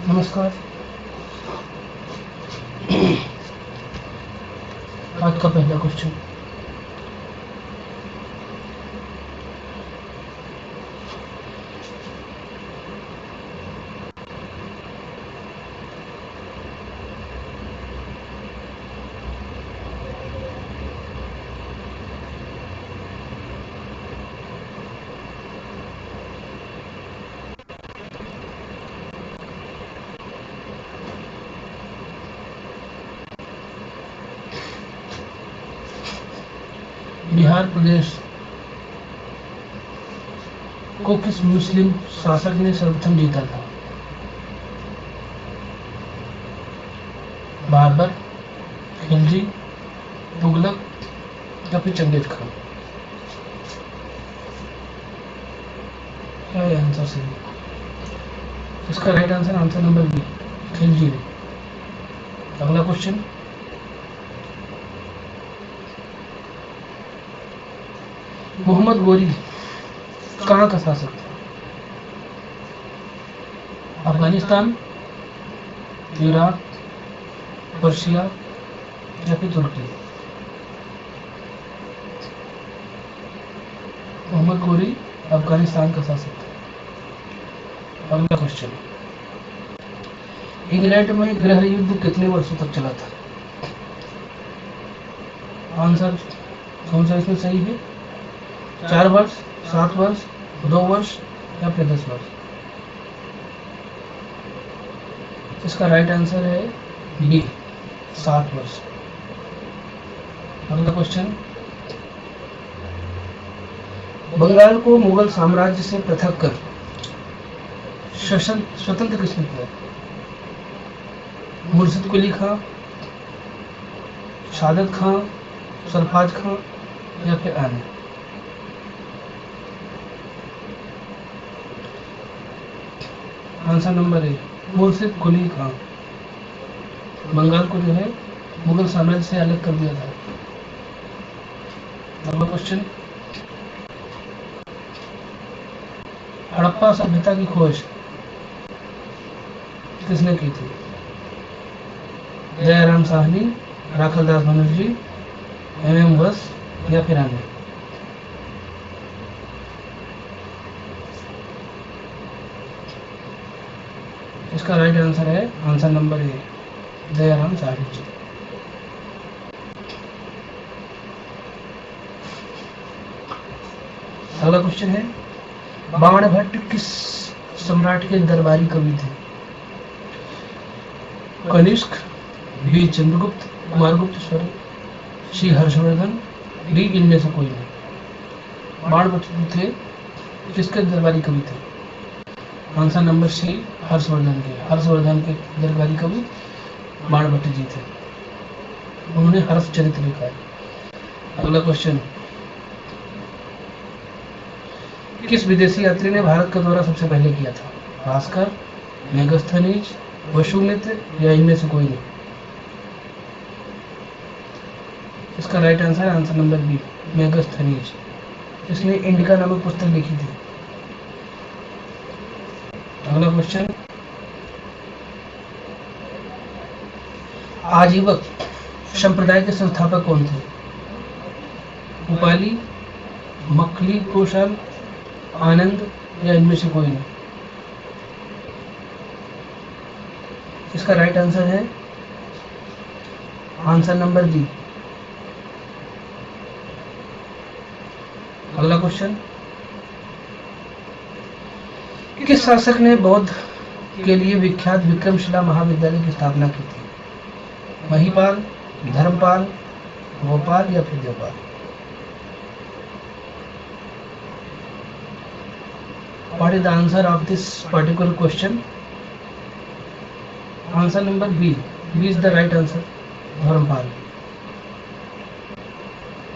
नमस्कार। आज का पहला क्वेश्चन, बिहार प्रदेश को किस मुस्लिम शासक ने सर्वप्रथम जीता था? बाबर, खिलजी, तुगलक या फिर चंगेज खान? क्या है आंसर सही? इसका right answer answer number B, Khilji ने। अगला क्वेश्चन, मोहम्मद गोरी कहाँ का शासक था? अफगानिस्तान, इराक, पर्शिया या फिर तुर्की? मोहम्मद गोरी अफगानिस्तान का शासक था। अगला क्वेश्चन, इंग्लैंड में गृह युद्ध कितने वर्षों तक चला था? आंसर कौन सा इसमें सही है? 4 वर्ष, 7 वर्ष, 2 वर्ष या फिर 10 वर्ष? इसका राइट आंसर है बी, 7 वर्ष। अगला क्वेश्चन, बंगाल को मुगल साम्राज्य से पृथक कर स्वतंत्र किसने किया? मुर्शिद कुली खां, सादत खां, सरफराज खां या फिर आने? आंसर नंबर ए, मुर्शिद कुली खां। बंगाल को जो है मुगल साम्राज्य से अलग कर दिया था। अगला क्वेश्चन, हड़प्पा सभ्यता की खोज किसने की थी? दयाराम साहनी, राखलदास बनर्जी, एम बस या फिर आने? इसका राइट आंसर है answer number A, Dayaram Sahni ji. अगला क्वेश्चन है, बाणभट्ट किस सम्राट के दरबारी कवि थे? कनिष्क, बी चंद्रगुप्त, कुमारगुप्त सॉरी, सी हर्षवर्धन, डी इनमें से कोई नहीं? बाणभट्ट थे किसके दरबारी कवि थे? आंसर नंबर सी, हर्षवर्धन के। हर्षवर्धन के दरबारी कवि बाणभट्ट जी थे। उन्होंने हर्षचरित लिखा है। अगला क्वेश्चन, किस विदेशी यात्री ने भारत का दौरा सबसे पहले किया था? भास्कर, मेगास्थनीज, वसुमित्र या इनमें से कोई नहीं? इसका राइट आंसर है आंसर नंबर बी, मेगास्थनीज। इसने इंडिका नामक पुस्तक लिखी थी। अगला क्वेश्चन, आजीवक संप्रदाय के संस्थापक कौन थे? उपाली, मखली कौशल, आनंद या इनमें से कोई नहीं? इसका राइट आंसर है आंसर नंबर डी। अगला क्वेश्चन, किस शासक ने बौद्ध के लिए विख्यात विक्रमशिला महाविद्यालय की स्थापना की थी? महिपाल, धर्मपाल, गोपाल या फिर Devpal? What is the answer of this particular question? Answer number B. B is the right answer. Dharmpal.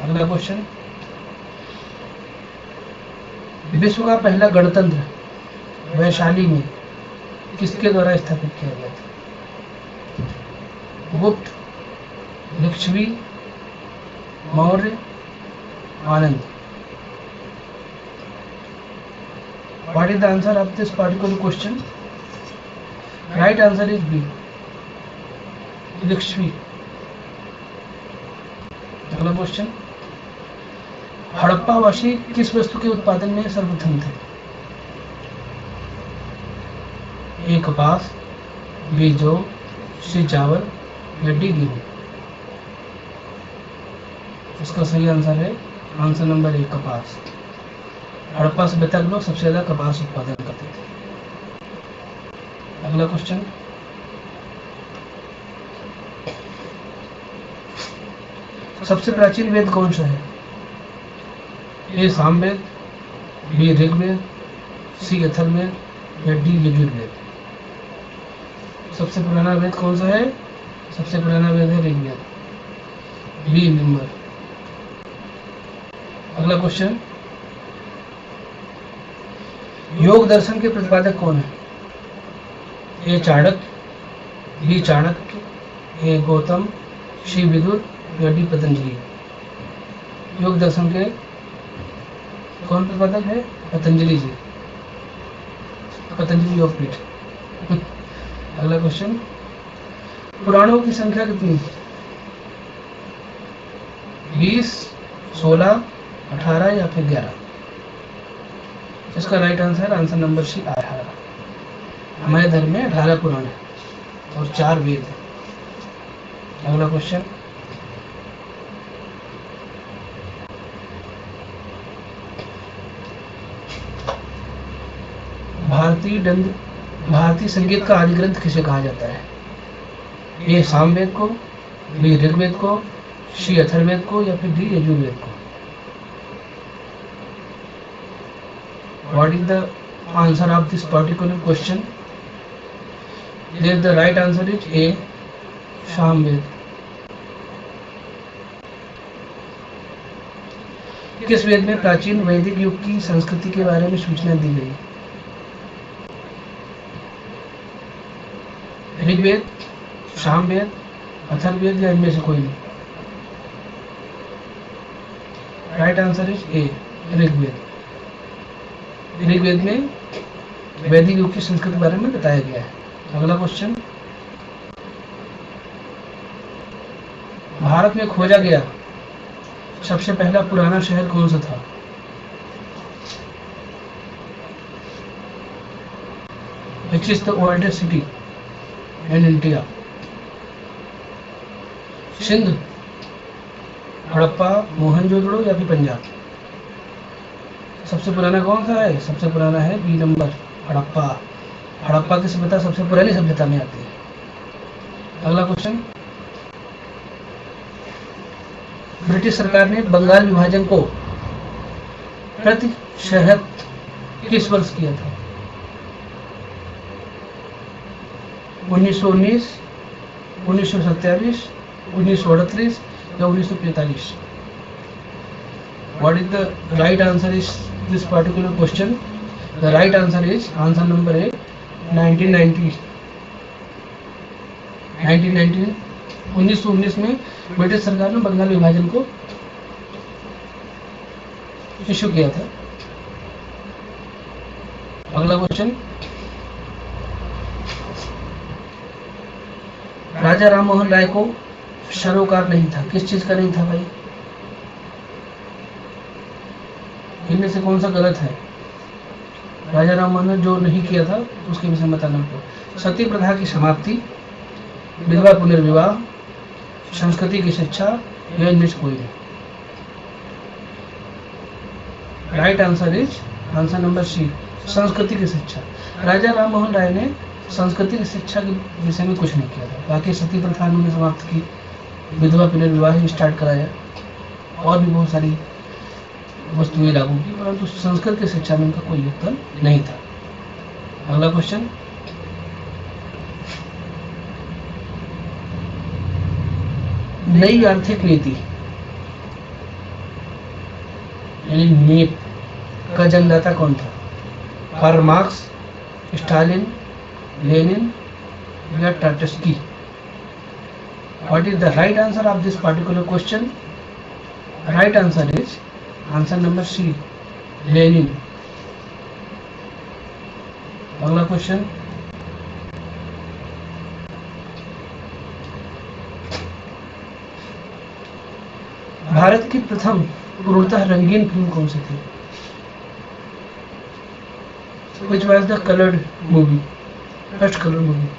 अगला क्वेश्चन, विश्व का पहला गणतंत्र वैशाली में किसके द्वारा स्थापित किया गया था? Gupta, Lichchhavi, Maurya, Anand? What is the answer of this particular question? Right answer is B, Lichchhavi. अगला क्वेश्चन, हड़प्पावासी किस वस्तु के उत्पादन में सर्वप्रथम थे? ए कपास, बी जौ, सी चावल या डी गेहूं? इसका सही आंसर है आंसर नंबर ए, कपास। हड़प्पा सभ्यता के लोग सबसे ज्यादा कपास उत्पादन करते थे। अगला क्वेश्चन, सबसे प्राचीन वेद कौन सा है? ए सामवेद, बी ऋग्वेद, सी अथर्ववेद या डी यजुर्वेद? सबसे पुराना वेद कौन सा है? सबसे पुराना वेद है ऋग्वेद, बी नंबर। अगला क्वेश्चन, योग दर्शन के प्रतिपादक कौन है? ए चाणक्य, बी चाणक्य, ए गौतम, सी विदुर या डी पतंजलि? योग दर्शन के कौन प्रतिपादक है? पतंजलि जी, पतंजलि योगपीठ। अगला क्वेश्चन, पुराणों की संख्या कितनी? 20, 16, 18 या फिर 11? इसका right answer answer number C 18। हमारे धर्म में 18 पुराण है और 4 वेद है। अगला क्वेश्चन, भारतीय संगीत का आदि ग्रंथ किसे कहा जाता है? ए सामवेद को, बी ऋग्वेद को, सी अथर्ववेद को या फिर डी यजुर्वेद को? What is the answer of this particular question? There the right answer is A, Samaveda. किस वेद में प्राचीन वैदिक युग की संस्कृति के बारे में सूचना दी गई? ऋग्वेद, सामवेद, अथर्ववेद या इनमें से कोई नहीं? Right answer is A, Rigveda. Rigveda में वैदिक युग की संस्कृति के बारे में बताया गया है। अगला क्वेश्चन, भारत में खोजा गया सबसे पहला पुराना शहर कौन सा था? Which is the oldest city in India? Sindh, Harappa, Mohenjodaro या फिर पंजाब? सबसे पुराना कौन सा है? सबसे पुराना है बी नंबर, हड़प्पा। हड़प्पा की सभ्यता सबसे पुरानी सभ्यता में आती है। अगला क्वेश्चन, ब्रिटिश सरकार ने बंगाल विभाजन को प्रतिशत किस वर्ष किया था? 1919, 1927, 1938 या 1945? What is the right answer is this particular question? The right answer is answer number A, 1990। 1919 में ब्रिटिश सरकार ने बंगाल विभाजन को इशू किया था। अगला क्वेश्चन, राजा राम मोहन राय को सरोकार नहीं था, किस चीज का नहीं था भाई? इनमें से कौन सा गलत है? राजा राम मोहन ने जो नहीं किया था उसके विषय में बताना आपको। सती प्रथा की समाप्ति, विधवा पुनर्विवाह, संस्कृति की शिक्षा या इनमें से कोई नहीं? Right answer is answer number C, संस्कृति की शिक्षा। राजा राम मोहन राय ने संस्कृति की शिक्षा के विषय में कुछ नहीं किया था। बाकी सती प्रथा उन्होंने समाप्त की, विधवा पुनर्विवाह स्टार्ट कराया और भी बहुत सारी वस्तुएं लागू की, परंतु संस्कृत की शिक्षा में उनका कोई योगदान नहीं था। अगला क्वेश्चन, नई आर्थिक नीति यानी नीप का जन्मदाता कौन था? कार्ल मार्क्स, स्टालिन, लेनिन या ट्राटस्की? What is the right answer of this particular question? Right answer is answer number C, Lenin. अगला क्वेश्चन, भारत की प्रथम पूर्णतः रंगीन फिल्म कौन सी थी? Which was the colored movie? First color movie.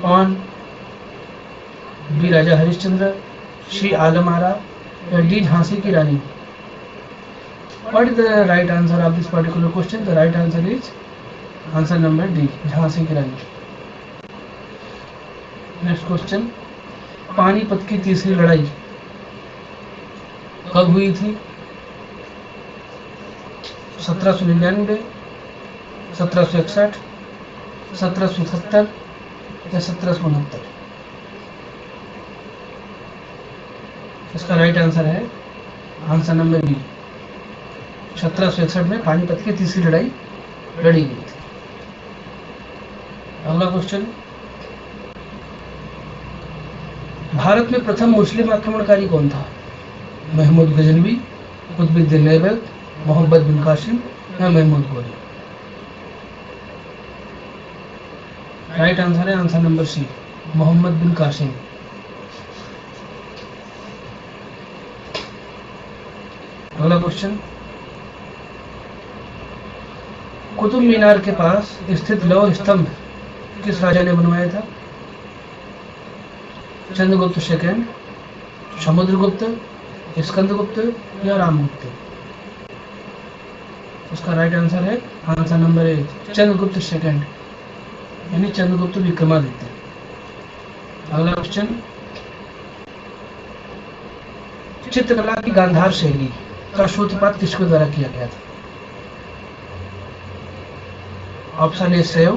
कौन? बी राजा हरिश्चंद्र, सी आलम आरा, या डी झांसी की रानी? What is the right answer of this particular question? The right answer is answer number D, Jhansi की रानी. Next question. पानीपत की तीसरी लड़ाई कब हुई थी? 1799, 1761, 1770 या 1769? इसका राइट आंसर है आंसर नंबर बी, 1761 में पानीपत की तीसरी लड़ाई लड़ी गई थी. अगला क्वेश्चन. भारत में प्रथम मुस्लिम आक्रमणकारी कौन था? महमूद गजनवी, कुतुबुद्दीन ऐबक, मोहम्मद बिन कासिम या महमूद गोरी? राइट आंसर है आंसर नंबर सी, मोहम्मद बिन कासिम. अगला क्वेश्चन. कुतुब मीनार के पास स्थित लौह स्तंभ किस राजा ने बनवाया था? चंद्रगुप्त सेकंड, समुद्रगुप्त, स्कंदगुप्त या रामगुप्त? उसका राइट आंसर है आंसर नंबर ए, चंद्रगुप्त सेकंड, यानी चंद्रगुप्त विक्रमादित्य. अगला क्वेश्चन. चित्रकला की गांधार शैली का सूत्रपात किसके द्वारा किया गया था? ऑप्शन ए शैव,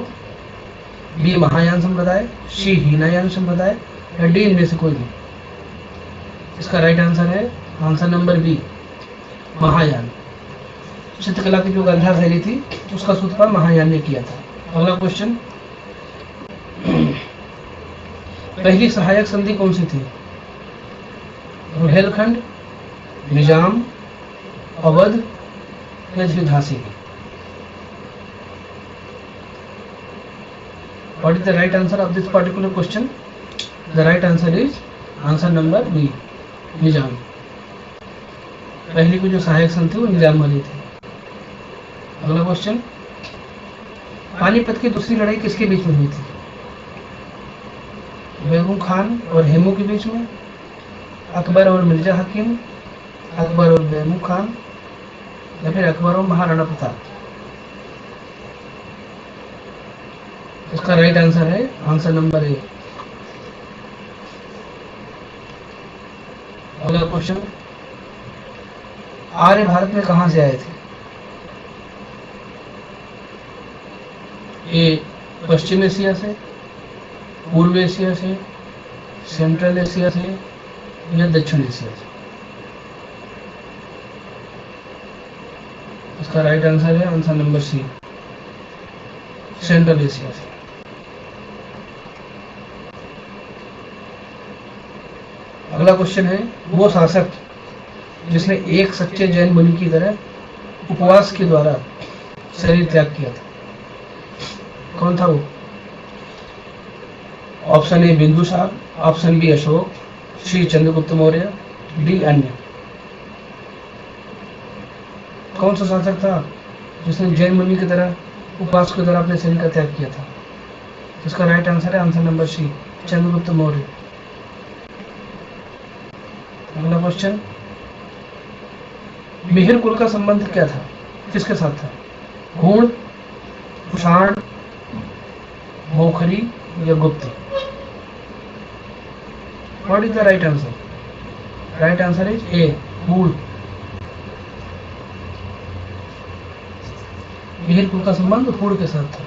बी महायान संप्रदाय, सी हीनयान संप्रदाय या डी इनमें से कोई नहीं? इसका राइट आंसर है आंसर नंबर बी, महायान. चित्रकला की जो गांधार शैली थी उसका सूत्रपात महायान ने किया था. अगला क्वेश्चन. पहली सहायक संधि कौन सी थी? रुहेलखंड, निजाम, अवध या झांसी की? What is the right answer of this particular question? The right answer is answer number B, निजाम. पहली को जो सहायक संधि थी वो निजाम वाली थी. अगला क्वेश्चन. पानीपत की दूसरी लड़ाई किसके बीच में हुई थी? बेगम खान और हेमू के बीच में, अकबर और मिर्जा हकीम, अकबर और बेगम खान या फिर अकबर और महाराणा प्रताप? इसका राइट आंसर है आंसर नंबर ए. अगला क्वेश्चन. आर्य भारत में कहां से आए थे? ए पश्चिम एशिया से, पूर्व एशिया से, सेंट्रल एशिया से या दक्षिण एशिया से? इसका राइट आंसर है answer number C, central Asia से. अगला क्वेश्चन है. वो शासक जिसने एक सच्चे जैन मुनि की तरह उपवास के द्वारा शरीर त्याग किया था, कौन था वो? Option A Bindusara, option B Ashoka, C Chandragupta Maurya, D अन्य? कौन सा शासक था जिसने जैन मुनि की तरह उपवास के द्वारा अपने शरीर का त्याग किया था? इसका राइट आंसर है answer number C, Chandragupta Maurya. अगला क्वेश्चन. मिहिर कुल का संबंध क्या था, किसके साथ था? हुण, कुषाण, मोखरी या गुप्त? What is the right answer? Right answer is ए, हुण. मिहिर कुल का संबंध हुण के साथ था.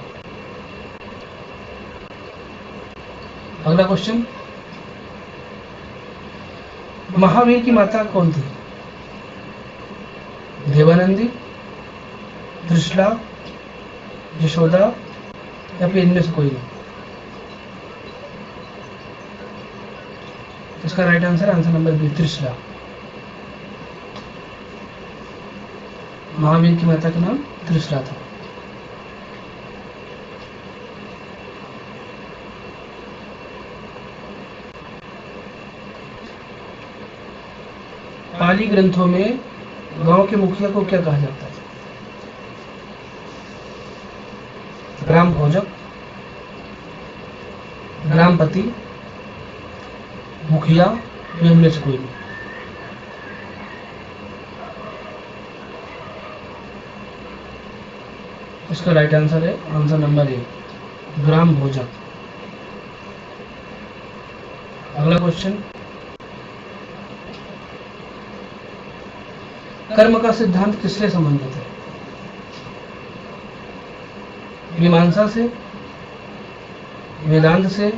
अगला क्वेश्चन. महावीर की माता कौन थी? देवानंदी, त्रिशला, यशोदा या फिर इनमें से कोई नहीं? इसका right answer answer number B, Trishala. Mahavir की माता का नाम त्रिशला था. पाली ग्रंथों में गांव के मुखिया को क्या कहा जाता है? ग्राम भोजक, ग्रामपति, मुखिया, या इनमें से कोई नहीं? इसका राइट आंसर है आंसर नंबर ए, ग्राम भोजक। अगला क्वेश्चन, कर्म का सिद्धांत किससे संबंधित है? मीमांसा से, वेदांत से,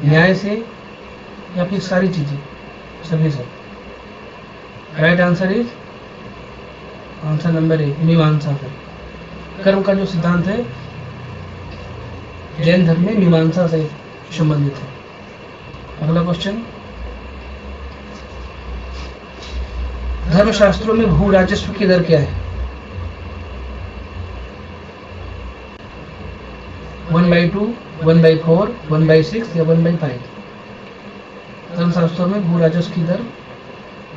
न्याय से, या फिर सारी चीजें, सभी से? Right answer is answer number ए, मीमांसा से। कर्म का जो सिद्धांत है जैन धर्म में मीमांसा से संबंधित है। अगला क्वेश्चन, धर्मशास्त्रों में भू राजस्व की दर क्या है? 1/2, 1/4, 1/6 या 1/5? धर्मशास्त्रों में भू राजस्व की दर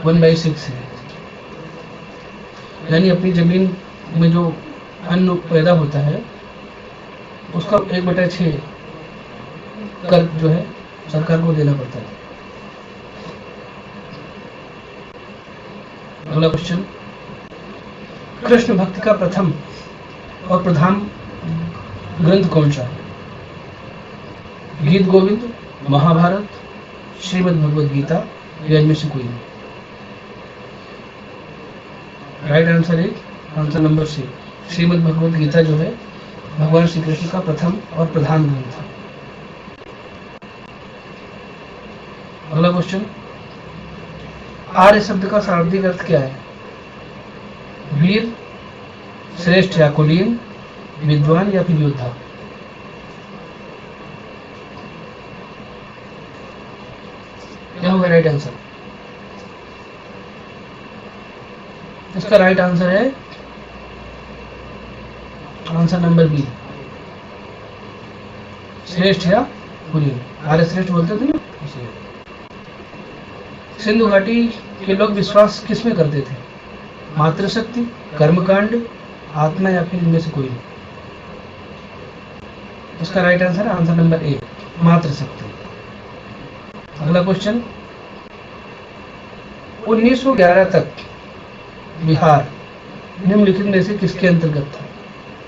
1/6 है। यानी अपनी जमीन में जो अन्न पैदा होता है उसका 1/6 कर जो है सरकार को देना पड़ता है। अगला क्वेश्चन, कृष्ण भक्ति का प्रथम और प्रधान ग्रंथ कौन सा है? गीत गोविंद, महाभारत, श्रीमद् भगवद गीता, या इनमें से कोई नहीं? Right answer is answer number C, Shrimad Bhagavad Gita जो है भगवान श्री कृष्ण का प्रथम और प्रधान ग्रंथ है। अगला क्वेश्चन, आर्य शब्द का शाब्दिक अर्थ क्या है? वीर, श्रेष्ठ या कुलीन, विद्वान, या फिर योद्धा? क्या होगा राइट आंसर? इसका राइट आंसर है आंसर नंबर बी, श्रेष्ठ या कुलीन। आर्य श्रेष्ठ बोलते थे ना, इसलिए। सिंधु घाटी के लोग विश्वास किसमें करते थे? मातृशक्ति, कर्मकांड, आत्मा, या फिर इनमें से कोई नहीं? इसका राइट आंसर है आंसर नंबर ए, मातृशक्ति। अगला क्वेश्चन, 1911 तक बिहार निम्नलिखित में से किसके अंतर्गत था?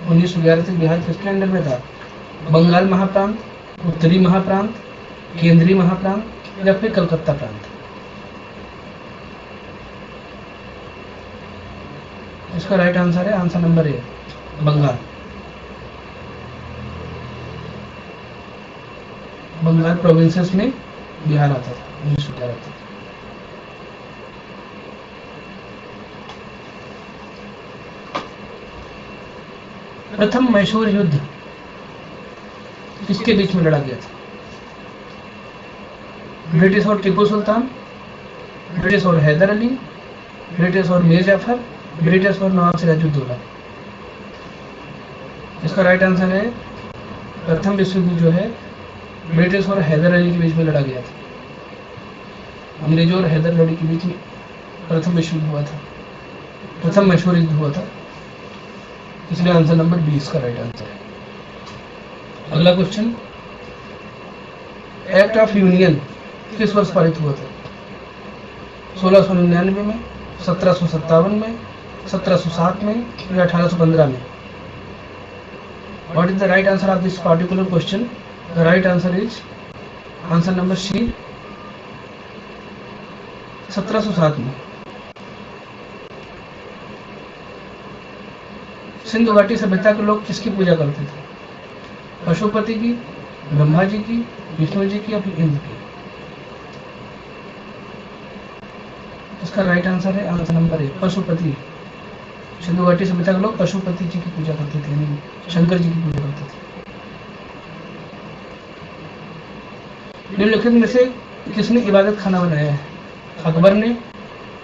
1911 तक बिहार किसके अंडर में था? बंगाल महाप्रांत, उत्तरी महाप्रांत, केंद्रीय महाप्रांत, या फिर कलकत्ता प्रांत? इसका राइट आंसर है answer number A, Bengal. Bengal provinces में बिहार आता था 1911 तक। प्रथम मैसूर युद्ध किसके बीच में लड़ा गया था? ब्रिटिश और टीपू सुल्तान, ब्रिटिश और हैदर अली, ब्रिटिश और मीर जाफर, ब्रिटिश और नवाब सिराजुद्दौला? इसका राइट आंसर है प्रथम विश्व युद्ध जो है ब्रिटिश और हैदर अली के बीच में लड़ा गया था। अंग्रेजों और हैदर अली के बीच में प्रथम विश्व युद्ध हुआ था, प्रथम मैसूर युद्ध हुआ था, इसलिए आंसर नंबर 20 का राइट आंसर है। अगला क्वेश्चन, एक्ट ऑफ यूनियन किस वर्ष पारित हुआ था? 1699 में, 1757 में, 1707 में, या 1815 में? What is the right answer of this particular question? The right answer is answer number C, 1707 में। सिंधु घाटी सभ्यता के लोग किसकी पूजा करते थे? पशुपति की, ब्रह्मा जी की, विष्णु जी की, या फिर इंद्र की? इसका राइट आंसर है आंसर नंबर ए, पशुपति। सिंधु घाटी सभ्यता के लोग पशुपति जी की पूजा करते थे, यानी शंकर जी की पूजा करते थे। निम्नलिखित में से किसने इबादत खाना बनाया है? अकबर ने,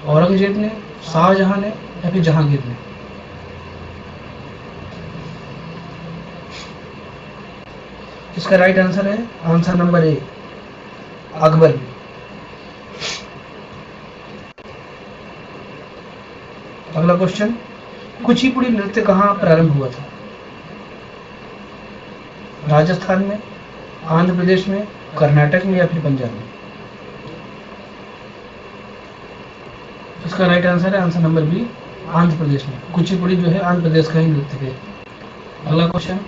औरंगजेब ने, शाहजहां ने, या फिर जहांगीर ने? इसका राइट आंसर है आंसर नंबर ए, अकबर ने। अगला क्वेश्चन, कुचिपुड़ी नृत्य कहाँ प्रारंभ हुआ था? राजस्थान में, आंध्र प्रदेश में, कर्नाटक में या फिर पंजाब में? इसका राइट आंसर है answer number B, Andhra Pradesh में। कुचिपुड़ी जो है आंध्र प्रदेश का ही नृत्य है। अगला क्वेश्चन,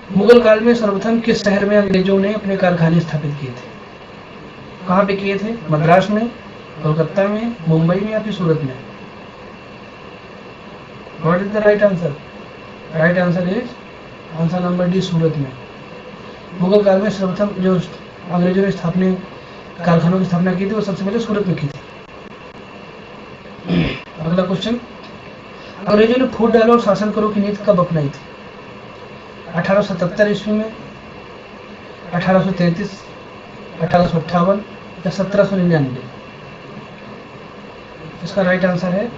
मुगल काल में सर्वप्रथम किस शहर में अंग्रेजों ने अपने कारखाने स्थापित किए थे? कहाँ पे किए थे? मद्रास में, कोलकाता में, मुंबई में या फिर सूरत में? What is the right answer? Right answer is answer number D, Surat में। मुगल काल में सर्वप्रथम जो अंग्रेजों ने कारखानों की स्थापना की थी वो सबसे पहले सूरत में की थी। अगला क्वेश्चन, अंग्रेजों ने फूट डालो और शासन करो की नीति कब अपनाई थी? 1877 ईस्वी में, 1833, 1858 या 1799? इसका राइट आंसर है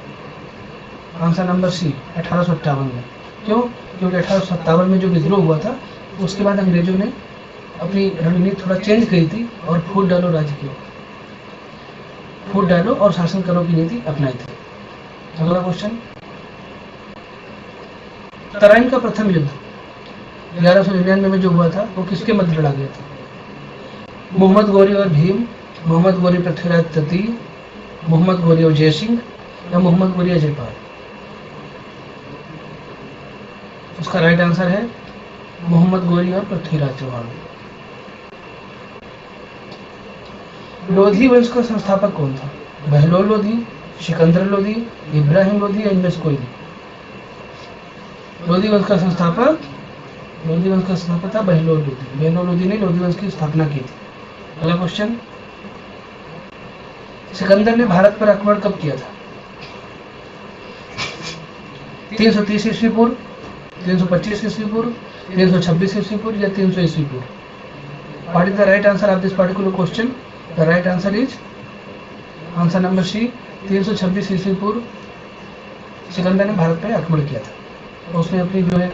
आंसर नंबर सी, 1858 में। क्यों? क्योंकि 1857 में जो विद्रोह हुआ था उसके बाद अंग्रेजों ने अपनी रणनीति थोड़ा चेंज करी थी और फूट डालो राज्य की, फूट डालो और शासन करो की नीति अपनाई थी। अगला क्वेश्चन, तराइन का प्रथम युद्ध 1199 में जो हुआ था वो किसके मध्य लड़ा गया था? मोहम्मद गौरी और भीम, मोहम्मद गौरी पृथ्वीराज तृतीय, मोहम्मद गौरी और जयसिंह या मोहम्मद गौरी जयपाल? उसका राइट आंसर है मोहम्मद गौरी और पृथ्वीराज चौहान। लोधी वंश का संस्थापक कौन था? बहलोल लोधी, सिकंदर लोधी, इब्राहिम लोधी या इनमें से कोई नहीं? लोधी वंश का संस्थापक था बहलोल लोधी। बहलोल लोधी ने लोधी वंश की स्थापना की थी। अगला क्वेश्चन, सिकंदर ने भारत पर आक्रमण कब किया था? 330 ईस्वी पूर्व, 325 ईस्वी पूर्व, 326 ईस्वी पूर्व या 300 ईस्वी पूर्व? What is the right answer of this particular question? The right answer is answer number C, 326 ईस्वी पूर्व सिकंदर ने भारत पर आक्रमण किया था। उसने अपनी जो है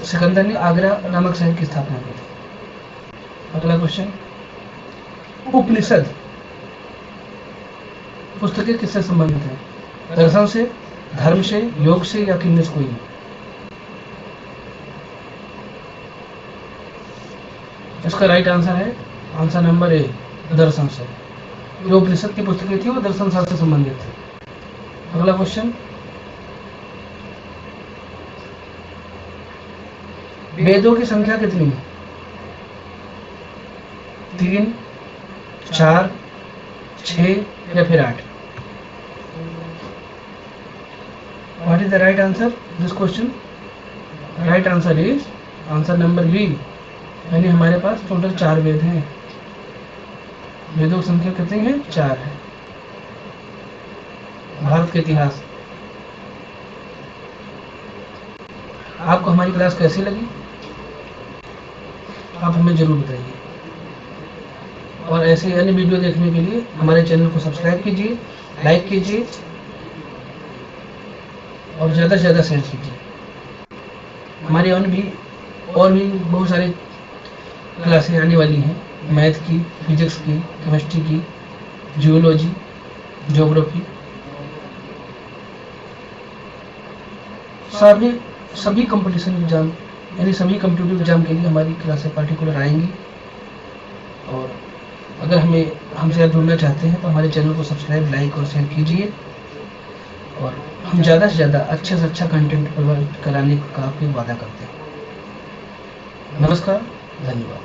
सिकंदर ने आगरा नामक शहर की स्थापना की थी। अगला क्वेश्चन, उपनिषद पुस्तकें किससे संबंधित हैं? दर्शन से, धर्म से, योग से या किन्हीं से कोई नहीं? इसका राइट आंसर है आंसर नंबर ए, दर्शन से। जो उपनिषद की पुस्तकें थी वो दर्शन शास्त्र से संबंधित थी। अगला क्वेश्चन, वेदों की संख्या कितनी है? 3, 4, 6 या फिर 8? What is the right answer this question? Right answer is answer number B, यानी हमारे पास टोटल 4 वेद हैं। वेदों की संख्या कितनी है? 4 है। भारत के इतिहास। आपको हमारी क्लास कैसी लगी आप हमें जरूर बताइए, और ऐसे अन्य वीडियो देखने के लिए हमारे चैनल को सब्सक्राइब कीजिए, लाइक कीजिए और ज़्यादा से ज़्यादा शेयर कीजिए। हमारी और भी बहुत सारी क्लासें आने वाली हैं, मैथ की, फिजिक्स की, केमिस्ट्री की, जियोलॉजी, ज्योग्राफी, सभी कंपटीशन एग्जाम यानी सभी कम्पिटिटिव एग्जाम के लिए हमारी क्लासें पार्टिकुलर आएंगी। और अगर हमसे आप जुड़ना चाहते हैं तो हमारे चैनल को सब्सक्राइब, लाइक और शेयर कीजिए, और हम ज़्यादा से ज़्यादा अच्छे से अच्छा कंटेंट प्रोवाइड कराने का आपको वादा करते हैं। नमस्कार, धन्यवाद।